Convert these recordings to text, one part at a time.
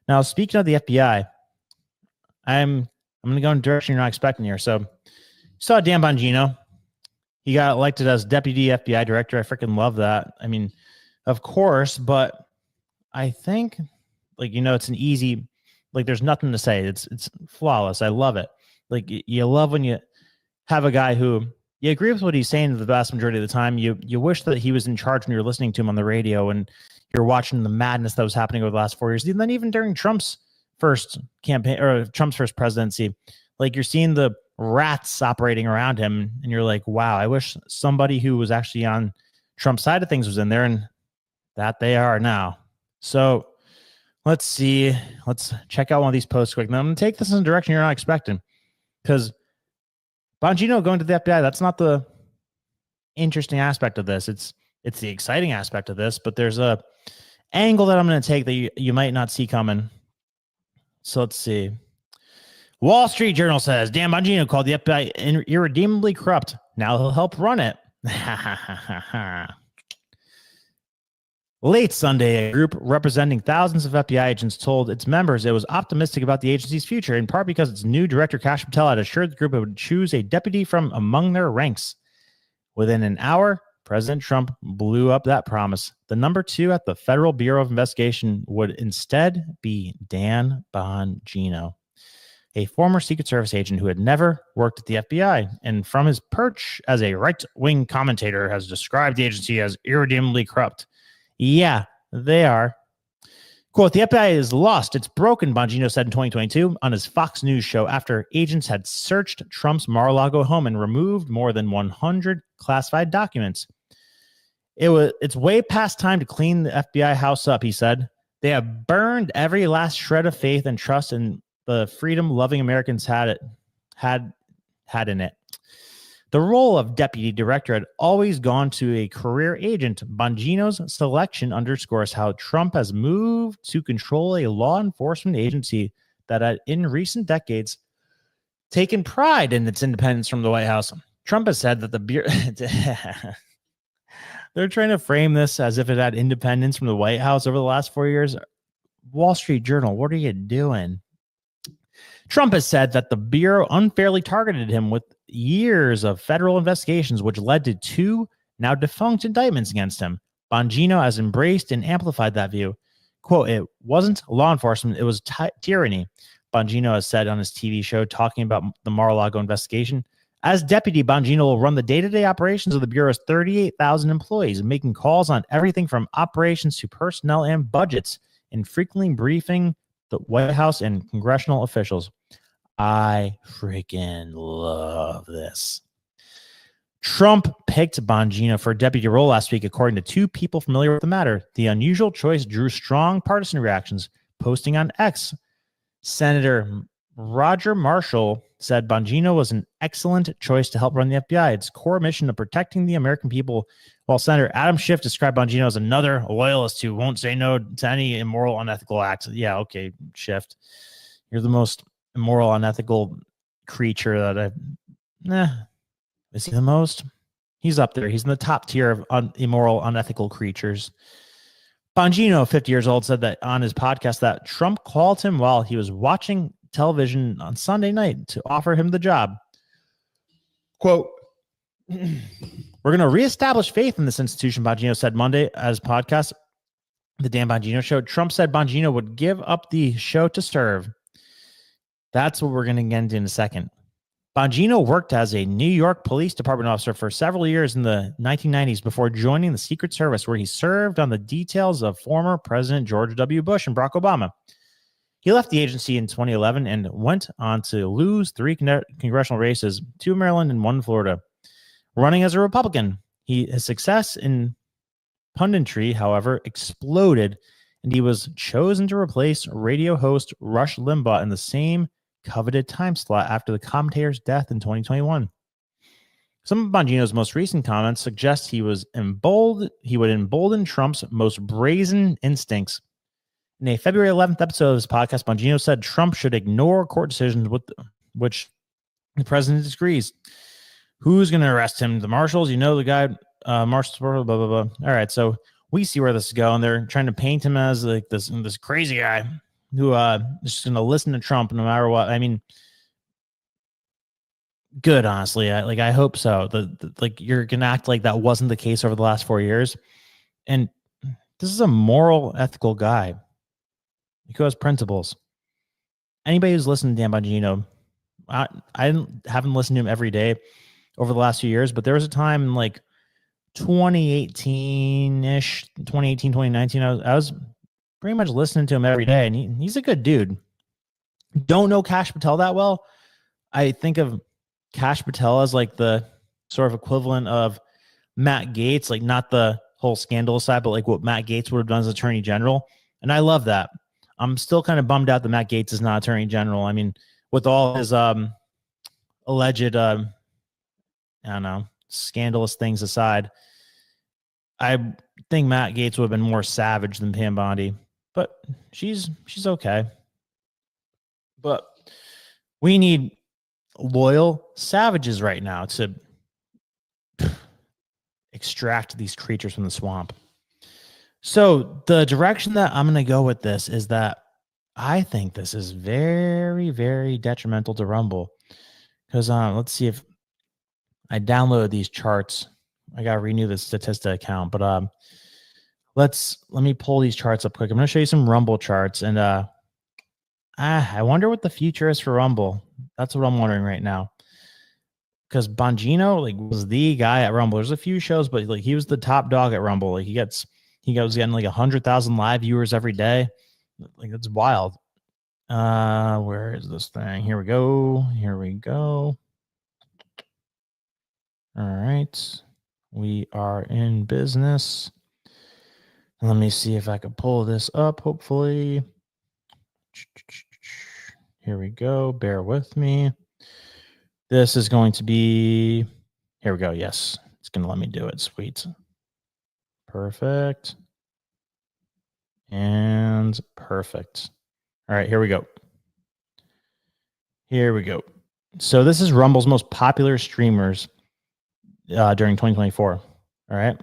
Now, speaking of the FBI, I'm going to go in a direction you're not expecting here. So, you saw Dan Bongino. He got elected as deputy FBI director. I freaking love that. I mean, of course, but I think, it's an easy, there's nothing to say. It's flawless. I love it. You love when you have a guy who you agree with what he's saying the vast majority of the time. You wish that he was in charge when you're listening to him on the radio and you're watching the madness that was happening over the last 4 years. And then even during Trump's first campaign or Trump's first presidency, you're seeing the rats operating around him and you're like, wow, I wish somebody who was actually on Trump's side of things was in there, and that they are now. So let's see. Let's check out one of these posts quick. Now I'm going to take this in a direction you're not expecting, because Bongino going to the FBI, that's not the interesting aspect of this. It's the exciting aspect of this, but there's a angle that I'm going to take that you might not see coming. So let's see. Wall Street Journal says Dan Bongino called the FBI irredeemably corrupt. Now he'll help run it. Late Sunday, a group representing thousands of FBI agents told its members it was optimistic about the agency's future, in part because its new director, Kash Patel, had assured the group it would choose a deputy from among their ranks. Within an hour, President Trump blew up that promise. The number 2 at the Federal Bureau of Investigation would instead be Dan Bongino, a former Secret Service agent who had never worked at the FBI, and from his perch as a right-wing commentator has described the agency as irredeemably corrupt. Yeah, they are. Quote, the FBI is lost. It's broken, Bongino said in 2022 on his Fox News show after agents had searched Trump's Mar-a-Lago home and removed more than 100 classified documents. It's way past time to clean the FBI house up, he said. They have burned every last shred of faith and trust in the freedom-loving Americans had in it. The role of deputy director had always gone to a career agent. Bongino's selection underscores how Trump has moved to control a law enforcement agency that had, in recent decades, taken pride in its independence from the White House. Trump has said that the Bureau... They're trying to frame this as if it had independence from the White House over the last 4 years. Wall Street Journal, what are you doing? Trump has said that the Bureau unfairly targeted him with years of federal investigations, which led to 2 now defunct indictments against him. Bongino has embraced and amplified that view. Quote, it wasn't law enforcement, it was tyranny, Bongino has said on his TV show talking about the Mar-a-Lago investigation. As deputy, Bongino will run the day-to-day operations of the Bureau's 38,000 employees, making calls on everything from operations to personnel and budgets, and frequently briefing the White House and congressional officials. I freaking love this. Trump picked Bongino for a deputy role last week, according to 2 people familiar with the matter. The unusual choice drew strong partisan reactions. Posting on X, Senator Roger Marshall said Bongino was an excellent choice to help run the FBI, its core mission of protecting the American people, while Senator Adam Schiff described Bongino as another loyalist who won't say no to any immoral, unethical acts. Yeah, okay, Schiff. You're the most immoral, unethical creature that is he the most? He's up there. He's in the top tier of immoral, unethical creatures. Bongino, 50 years old, said that on his podcast that Trump called him while he was watching television on Sunday night to offer him the job. Quote, we're going to reestablish faith in this institution, Bongino said Monday as podcast, The Dan Bongino Show. Trump said Bongino would give up the show to serve. That's what we're going to get into in a second. Bongino worked as a New York Police Department officer for several years in the 1990s before joining the Secret Service, where he served on the details of former President George W. Bush and Barack Obama. He left the agency in 2011 and went on to lose 3 congressional races, 2 in Maryland and 1 in Florida, running as a Republican. His success in punditry, however, exploded, and he was chosen to replace radio host Rush Limbaugh in the same coveted time slot after the commentator's death in 2021. Some of Bongino's most recent comments suggest he would embolden Trump's most brazen instincts. In a February 11th episode of his podcast, Bongino said Trump should ignore court decisions with which the president disagrees. Who's going to arrest him? The marshals? You know the guy, marshals, blah, blah, blah. All right, so we see where this is going. They're trying to paint him as like this crazy guy. who is just going to listen to Trump no matter what. I mean, good, honestly. I hope so. Like you're going to act like that wasn't the case over the last 4 years. And this is a moral, ethical guy who has principles. Anybody who's listened to Dan Bongino, I haven't listened to him every day over the last few years, but there was a time in like 2018-ish, 2018, 2019, I was pretty much listening to him every day, and he's a good dude. Don't know Kash Patel that well. I think of Kash Patel as like the sort of equivalent of Matt Gaetz, like not the whole scandal side, but like what Matt Gaetz would have done as Attorney General. And I love that. I'm still kind of bummed out that Matt Gaetz is not Attorney General. I mean, with all his alleged I don't know, scandalous things aside, I think Matt Gaetz would have been more savage than Pam Bondi, but she's okay. But we need loyal savages right now to extract these creatures from the swamp. So the direction that I'm going to go with this is that I think this is very, very detrimental to Rumble. Because let's see if I downloaded these charts. I got to renew the Statista account, but let me pull these charts up quick. I'm going to show you some Rumble charts, and I wonder what the future is for Rumble. That's what I'm wondering right now. Because Bongino was the guy at Rumble. There's a few shows, but he was the top dog at Rumble. Like he was getting like 100,000 live viewers every day. Like that's wild. Where is this thing? Here we go. All right. We are in business. Let me see if I can pull this up, hopefully. Here we go. Bear with me. This is going to be, here we go. Yes, it's going to let me do it. Sweet. Perfect. And perfect. All right, here we go. So this is Rumble's most popular streamers during 2024. All right.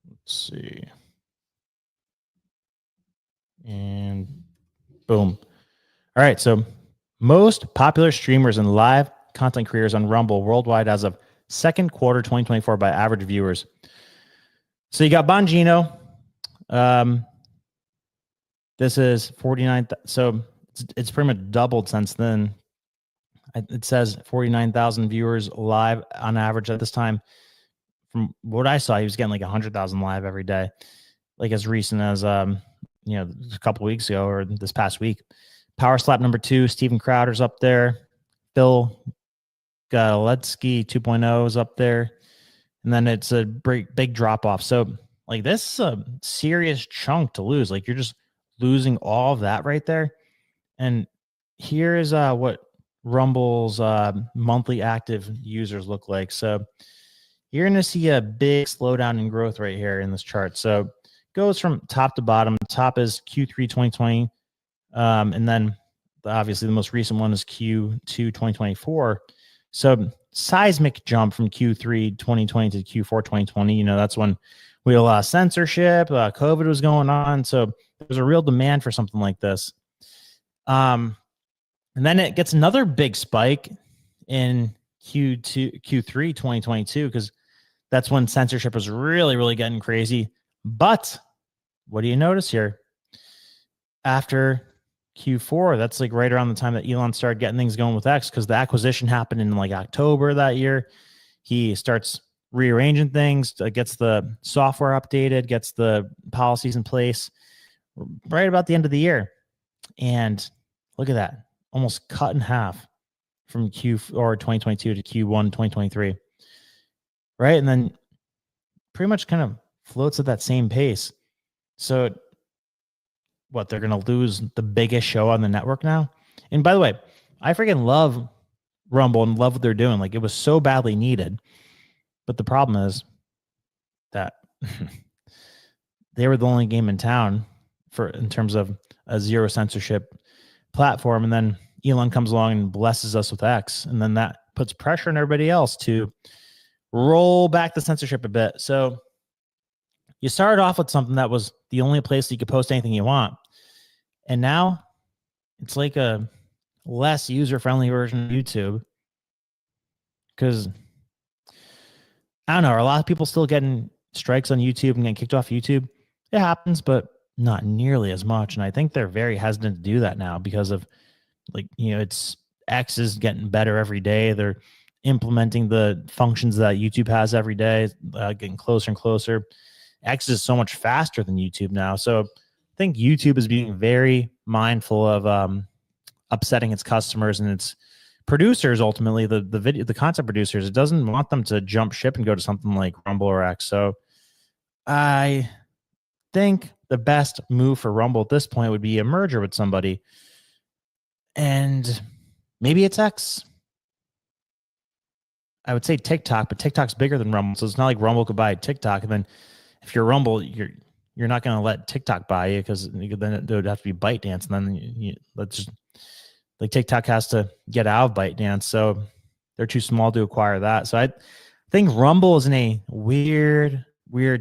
Let's see. And boom. All right, so most popular streamers and live content creators on Rumble worldwide as of second quarter 2024 by average viewers. So you got Bongino. This is 49. So it's pretty much doubled since then. It says 49,000 viewers live on average at this time. From what I saw, he was getting like 100,000 live every day, like as recent as a couple weeks ago or this past week. Power Slap number 2, Steven Crowder's up there. Phil Galetsky 2.0 is up there. And then it's a big drop off. So like this is a serious chunk to lose. Like you're just losing all of that right there. And here is what Rumble's monthly active users look like. So you're going to see a big slowdown in growth right here in this chart. So it goes from top to bottom. Top is Q3 2020. And then obviously the most recent one is Q2 2024. So seismic jump from Q3 2020 to Q4 2020. That's when we had a lot of censorship, COVID was going on. So there's a real demand for something like this. And then it gets another big spike in Q3 2022, because that's when censorship was really, really getting crazy. But what do you notice here? After Q4, that's like right around the time that Elon started getting things going with X, because the acquisition happened in like October that year. He starts rearranging things, gets the software updated, gets the policies in place right about the end of the year. And look at that, almost cut in half from Q4 2022 to Q1 2023. Right? And then pretty much kind of floats at that same pace. So what, they're going to lose the biggest show on the network now? And by the way, I freaking love Rumble and love what they're doing. Like it was so badly needed. But the problem is that they were the only game in town in terms of a zero censorship platform. And then Elon comes along and blesses us with X. And then that puts pressure on everybody else to roll back the censorship a bit. So you started off with something that was the only place that you could post anything you want. And now it's like a less user-friendly version of YouTube. Because I don't know, are a lot of people still getting strikes on YouTube and getting kicked off YouTube? It happens, but not nearly as much. And I think they're very hesitant to do that now because of it's X is getting better every day. They're implementing the functions that YouTube has every day, getting closer and closer. X is so much faster than YouTube now. So I think YouTube is being very mindful of upsetting its customers and its producers. Ultimately, the content producers, it doesn't want them to jump ship and go to something like Rumble or X. So I think the best move for Rumble at this point would be a merger with somebody, and maybe it's X. I would say TikTok, but TikTok's bigger than Rumble, so it's not like Rumble could buy TikTok, and then if you're Rumble, you're not going to let TikTok buy you, because then it would have to be ByteDance, and then let's just like TikTok has to get out of ByteDance, so they're too small to acquire that. So I think Rumble is in a weird,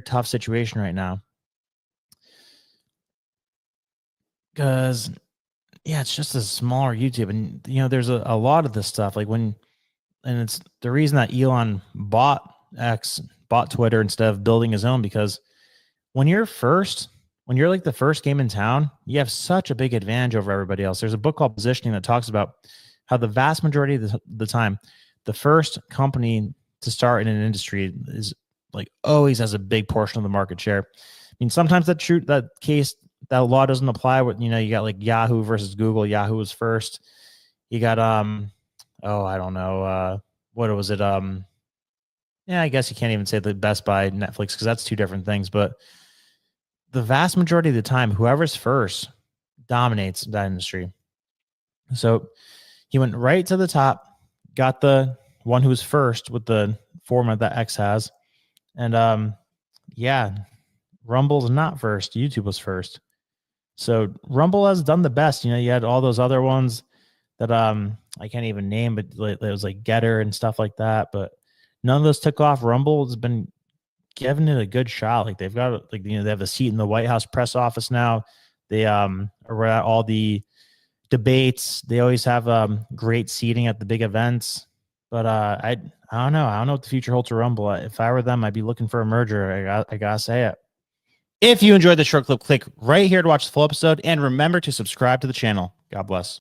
tough situation right now, because it's just a smaller YouTube, and there's a lot of this stuff and it's the reason that Elon bought Twitter instead of building his own, because when you're like the first game in town, you have such a big advantage over everybody else. There's a book called Positioning that talks about how the vast majority of the time, the first company to start in an industry is like always has a big portion of the market share. I mean, sometimes that law doesn't apply. With you got like Yahoo versus Google. Yahoo was first. You got I don't know, what was it? I guess you can't even say the Best Buy, Netflix, because that's two different things. But the vast majority of the time, whoever's first dominates that industry. So he went right to the top, got the one who was first with the format that X has. And Rumble's not first. YouTube was first. So Rumble has done the best. You had all those other ones that I can't even name, but it was like Getter and stuff like that. But none of those took off. Rumble has been giving it a good shot. Like they've got they have a seat in the White House press office now. They are at all the debates. They always have great seating at the big events. But I don't know. I don't know what the future holds for Rumble. If I were them, I'd be looking for a merger. I gotta say it. If you enjoyed the short clip, click right here to watch the full episode, and remember to subscribe to the channel. God bless.